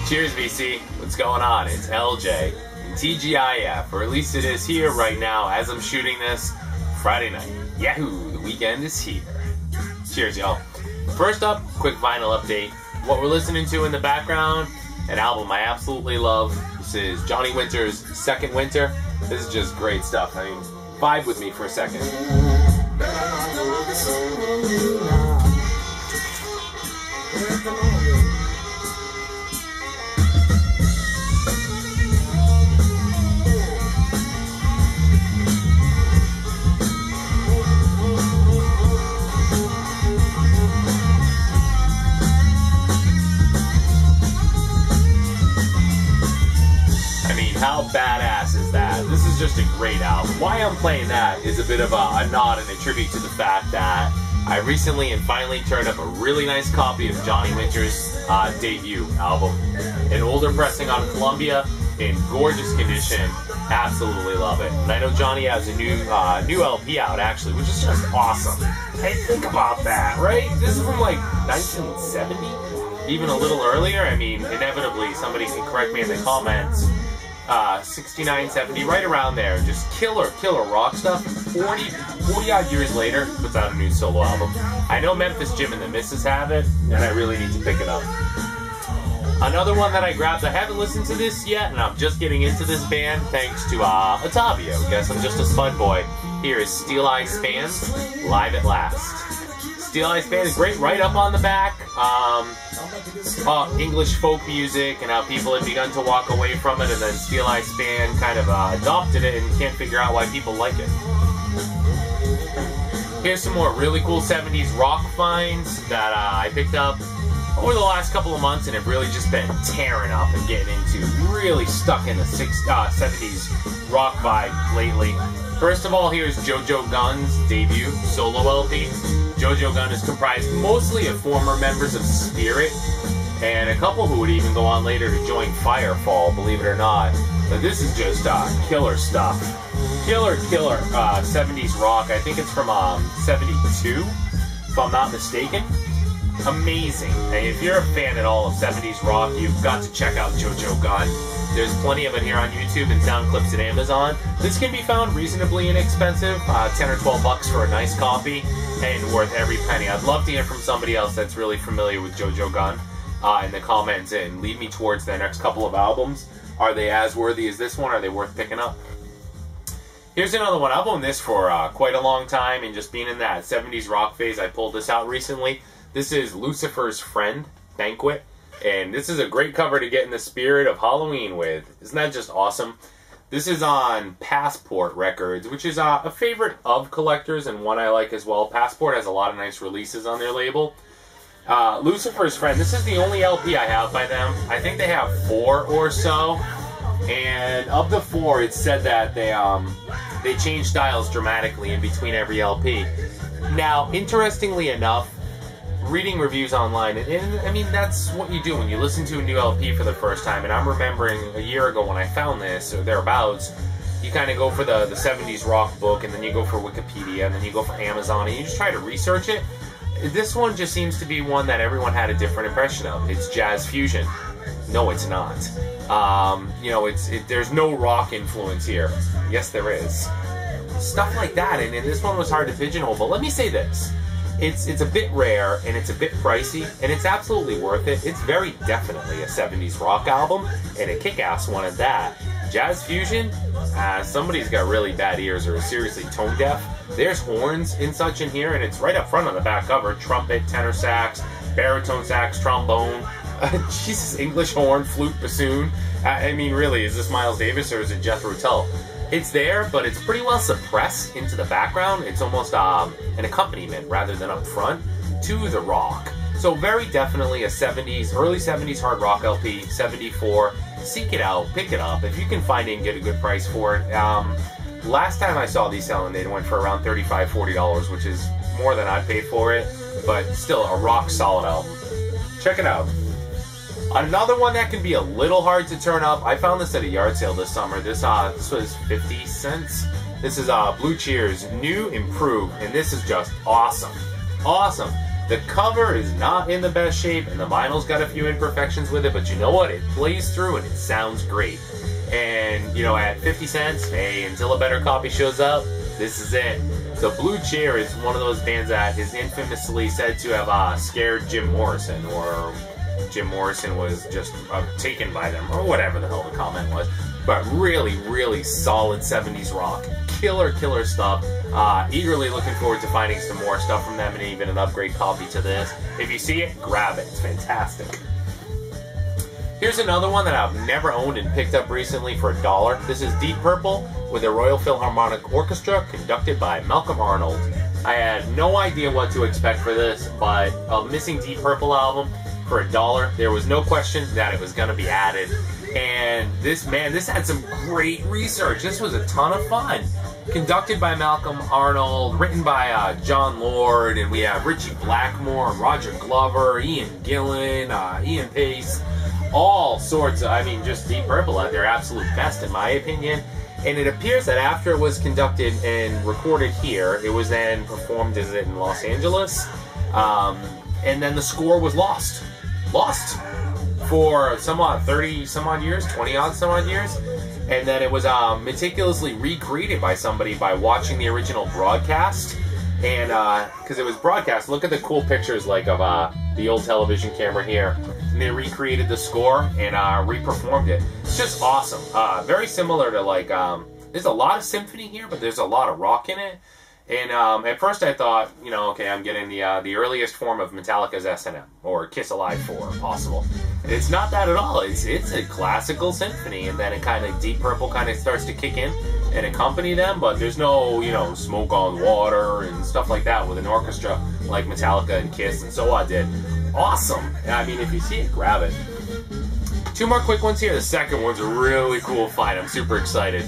Cheers, VC. What's going on? It's LJ and TGIF, or at least it is here right now as I'm shooting this Friday night. Yahoo! The weekend is here. Cheers, y'all. First up, quick vinyl update. What we're listening to in the background, an album I absolutely love. This is Johnny Winter's Second Winter. This is just great stuff. I mean, vibe with me for a second. How badass is that? This is just a great album. Why I'm playing that is a bit of a nod and a tribute to the fact that I recently and finally turned up a really nice copy of Johnny Winter's debut album. An older pressing on Columbia in gorgeous condition. Absolutely love it. And I know Johnny has a new LP out actually, which is just awesome. Hey, think about that, right? This is from like 1970? Even a little earlier? I mean, inevitably somebody can correct me in the comments. 69, 70, right around there. Just killer rock stuff. 40 odd years later, puts out a new solo album. I know Memphis Jim and the Misses have it, and I really need to pick it up. Another one that I grabbed, I haven't listened to this yet, and I'm just getting into this band thanks to Otavio. Guess I'm just a spud boy. Here is Steel Eye Spans, Live at Last. Steel Eye Span is great, right up on the back. English folk music and how people had begun to walk away from it, and then Steel Eye Span kind of adopted it and can't figure out why people like it. Here's some more really cool 70s rock finds that I picked up over the last couple of months and have really just been tearing up and getting into. Really stuck in the 70s rock vibe lately. First of all, here's JoJo Gunne's debut solo LP. JoJo Gunne is comprised mostly of former members of Spirit, and a couple who would even go on later to join Firefall, believe it or not. But this is just killer stuff. Killer 70s rock. I think it's from 72, if I'm not mistaken. Amazing. And if you're a fan at all of 70s rock, you've got to check out JoJo Gunne. There's plenty of it here on YouTube and sound clips at Amazon. This can be found reasonably inexpensive, 10 or 12 bucks for a nice copy, and worth every penny. I'd love to hear from somebody else that's really familiar with JoJo Gunne in the comments and lead me towards their next couple of albums. Are they as worthy as this one? Are they worth picking up? Here's another one. I've owned this for quite a long time, and just being in that 70s rock phase, I pulled this out recently. This is Lucifer's Friend, Banquet. And this is a great cover to get in the spirit of Halloween with. Isn't that just awesome? This is on Passport Records, which is a favorite of collectors and one I like as well. Passport has a lot of nice releases on their label. Lucifer's Friend, this is the only LP I have by them. I think they have 4 or so. And of the 4, it's said that they change styles dramatically in between every LP. Now, interestingly enough, reading reviews online, and I mean, that's what you do when you listen to a new LP for the first time. And I'm remembering a year ago when I found this, or thereabouts, you kind of go for the 70s rock book, and then you go for Wikipedia, and then you go for Amazon, and you just try to research it. This one just seems to be one that everyone had a different impression of. It's jazz fusion. No, it's not. You know, there's no rock influence here. Yes, there is. Stuff like that, and this one was hard to pigeonhole, but let me say this. It's a bit rare, and it's a bit pricey, and it's absolutely worth it. It's very definitely a 70s rock album, and a kick-ass one at that. Jazz fusion? Somebody's got really bad ears or is seriously tone deaf. There's horns and such in here, and it's right up front on the back cover. Trumpet, tenor sax, baritone sax, trombone. Jesus, English horn, flute, bassoon. I mean, really, is this Miles Davis or is it Jethro Tull? It's there, but it's pretty well suppressed into the background. It's almost an accompaniment rather than up front to the rock. So very definitely a 70s, early 70s hard rock LP, 74. Seek it out, pick it up. If you can find it and get a good price for it. Last time I saw these selling, they went for around $35, $40, which is more than I paid for it, but still a rock solid album. Check it out. Another one that can be a little hard to turn up. I found this at a yard sale this summer. This was 50 cents. This is Blue Cheer's New Improved, and this is just awesome. Awesome. The cover is not in the best shape, and the vinyl's got a few imperfections with it, but you know what? It plays through and it sounds great. And, you know, at 50 cents, hey, until a better copy shows up, this is it. So Blue Cheer is one of those bands that is infamously said to have scared Jim Morrison, or Jim Morrison was just taken by them, or whatever the hell the comment was. But really, really solid 70s rock. Killer, killer stuff. Eagerly looking forward to finding some more stuff from them, and even an upgrade copy to this. If you see it, grab it. It's fantastic. Here's another one that I've never owned and picked up recently for $1. This is Deep Purple with the Royal Philharmonic Orchestra, conducted by Malcolm Arnold. I had no idea what to expect for this, but a Missing Deep Purple album for $1, there was no question that it was going to be added. And this had some great research. This was a ton of fun. Conducted by Malcolm Arnold, written by John Lord, and we have Richie Blackmore, Roger Glover, Ian Gillan, Ian Pace, all sorts of, I mean, just Deep Purple at their absolute best, in my opinion. And it appears that after it was conducted and recorded here, it was then performed in Los Angeles, and then the score was lost for some odd 30 some odd years, 20 odd some odd years, and then it was meticulously recreated by somebody by watching the original broadcast. And because it was broadcast, look at the cool pictures like of the old television camera here, and they recreated the score and re-performed it. It's just awesome. Very similar to like there's a lot of symphony here, but there's a lot of rock in it. And at first I thought, you know, okay, I'm getting the earliest form of Metallica's S&M, or Kiss Alive 4, possible. And it's not that at all. It's a classical symphony, and then it kind of, Deep Purple kind of starts to kick in and accompany them, but there's no, you know, Smoke on Water and stuff like that with an orchestra like Metallica and Kiss and so on did. Awesome! I mean, if you see it, grab it. Two more quick ones here. The second one's a really cool find. I'm super excited.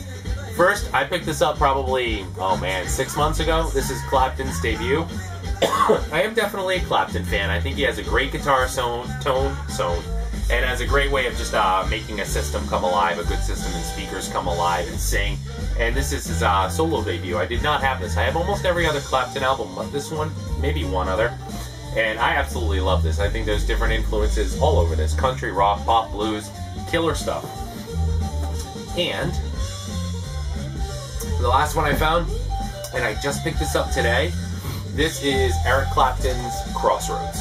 First, I picked this up probably, oh man, 6 months ago. This is Clapton's debut. I am definitely a Clapton fan. I think he has a great guitar tone, and has a great way of just making a system come alive, a good system, and speakers come alive and sing. And this is his solo debut. I did not have this. I have almost every other Clapton album but this one, maybe one other. And I absolutely love this. I think there's different influences all over this. Country, rock, pop, blues, killer stuff. And the last one I found, and I just picked this up today, this is Eric Clapton's Crossroads.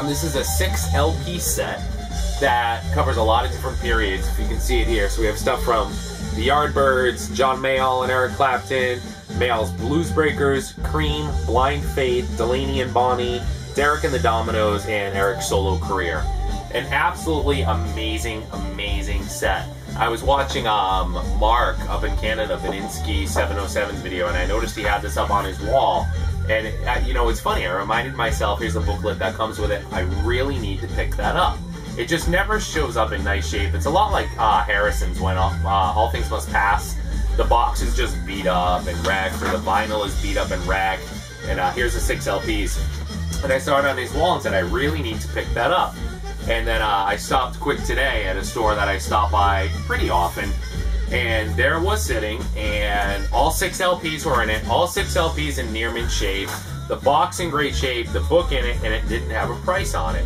This is a 6 LP set that covers a lot of different periods, if you can see it here. So we have stuff from the Yardbirds, John Mayall and Eric Clapton, Mayall's Blues Breakers, Cream, Blind Faith, Delaney and Bonnie, Derek and the Dominoes, and Eric's solo career. An absolutely amazing, amazing set. I was watching Mark up in Canada, Beninsky 707's video, and I noticed he had this up on his wall. And, you know, it's funny, I reminded myself, here's a booklet that comes with it, I really need to pick that up. It just never shows up in nice shape. It's a lot like Harrison's when All Things Must Pass. The box is just beat up and wrecked, or the vinyl is beat up and wrecked, and here's the 6 LPs. And I saw it on his wall and said, I really need to pick that up. And then I stopped quick today at a store that I stop by pretty often, and there it was sitting, and all 6 LPs were in it, all 6 LPs in near mint shape, the box in great shape, the book in it, and it didn't have a price on it.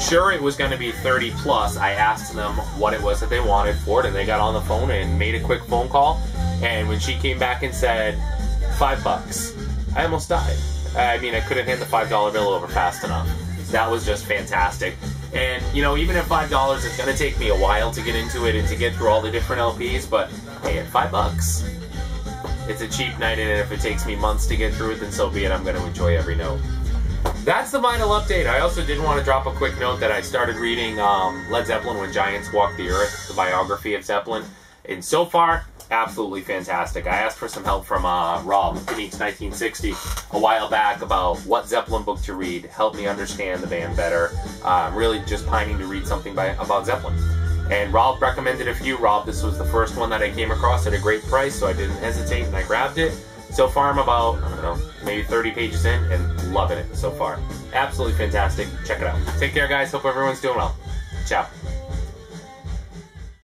Sure, it was going to be 30 plus. I asked them what it was that they wanted for it, and they got on the phone and made a quick phone call, and when she came back and said, $5, I almost died. I mean, I couldn't hand the $5 bill over fast enough. That was just fantastic. And, you know, even at $5, it's going to take me a while to get into it and to get through all the different LPs, but hey, at $5, it's a cheap night, and if it takes me months to get through it, then so be it. I'm going to enjoy every note. That's the vinyl update. I also did want to drop a quick note that I started reading Led Zeppelin When Giants Walk the Earth, the biography of Zeppelin, and so far, absolutely fantastic. I asked for some help from Rob, Phoenix 1960, a while back about what Zeppelin book to read. Help me understand the band better. I'm really just pining to read something about Zeppelin. And Rob recommended a few. Rob, this was the first one that I came across at a great price, so I didn't hesitate and I grabbed it. So far I'm about, I don't know, maybe 30 pages in and loving it so far. Absolutely fantastic. Check it out. Take care, guys. Hope everyone's doing well. Ciao.